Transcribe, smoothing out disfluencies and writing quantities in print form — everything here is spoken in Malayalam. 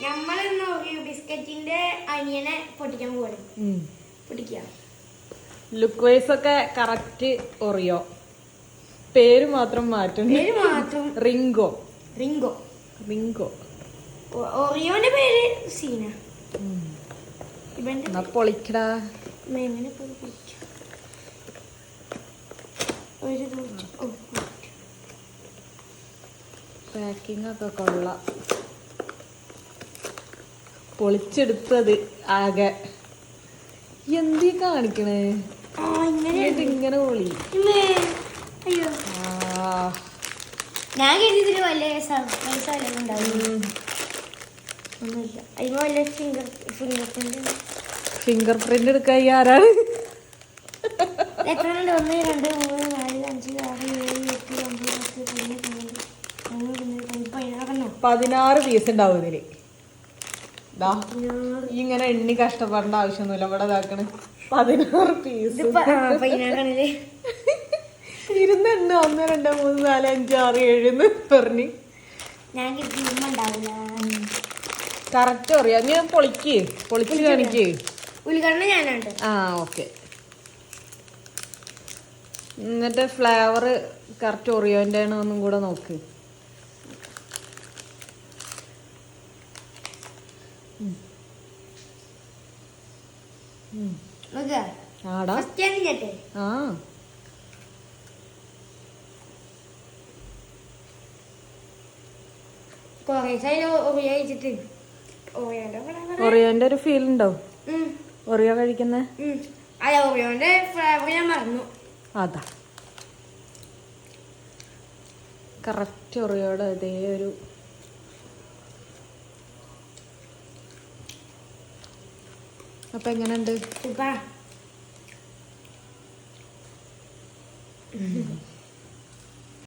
നമ്മളിന്ന് ഓറിയോ ബിസ്ക്കറ്റിന്റെ അനിയനെ പൊട്ടിക്കാൻ പോവാണ്. പൊട്ടിക്കുക. ലുക്ക് വൈസ് ഒക്കെ കറക്റ്റ് ഓറിയോ, പേര് മാത്രം മാറ്റും. റിംഗോ. റിംഗോ. റിംഗോ. ഓറിയോന്റെ പേര് സീന. എന്നാ പൊളിക്കടാ. എങ്ങനെ പൊളിക്കാം? പാക്കിംഗ് ഒക്കെ കൊള്ളാം. പൊളിച്ചെടുത്തത് ആകെ എന്തീ കാണിക്കണേ? ഇങ്ങനെ പൊളി. അയ്യോ, ഞാൻ കരുതിയതിന് വലിയ സർപ്രൈസ് ആയാലും ഉണ്ടാവും. ഒന്നുമില്ല. അതിന് വലിയ ഫിംഗർ പ്രിന്റ് എടുക്കാൻ ആരാണ്? എത്ര 1 2 3 4 5 6 7 8 9 16 പീസ് ഉണ്ടാവും ഇതില്. ഇങ്ങനെ എണ്ണി കഷ്ടപ്പെടേണ്ട ആവശ്യമൊന്നുമില്ല. ഇവിടെ ഇതാക്കണ് 16 പീസ്. ഇരുന്ന് എണ്ണ 1 2 3 4 5 6 7 പറഞ്ഞ് കറക്റ്റ് അറിയാം. ഞാൻ പൊളിച്ച് കാണിക്കേ. ഉദ്ഘാടനം ഞാനുണ്ട്. ആ ഓക്കെ. എന്നിട്ട് ഫ്ലേവർ കറക്റ്റ് ഒറിയോന്റെ ആണ് ഒന്നും കൂടെ നോക്ക്. ആടാ. ആ ഒറിയോന്റെ ഒരു ഫീൽ ഉണ്ടോ? ഒറിയോ കഴിക്കുന്ന അതാ കറക്റ്റ് ഒറിയോടെ അതേ ഒരു. അപ്പൊ എങ്ങനെയുണ്ട്?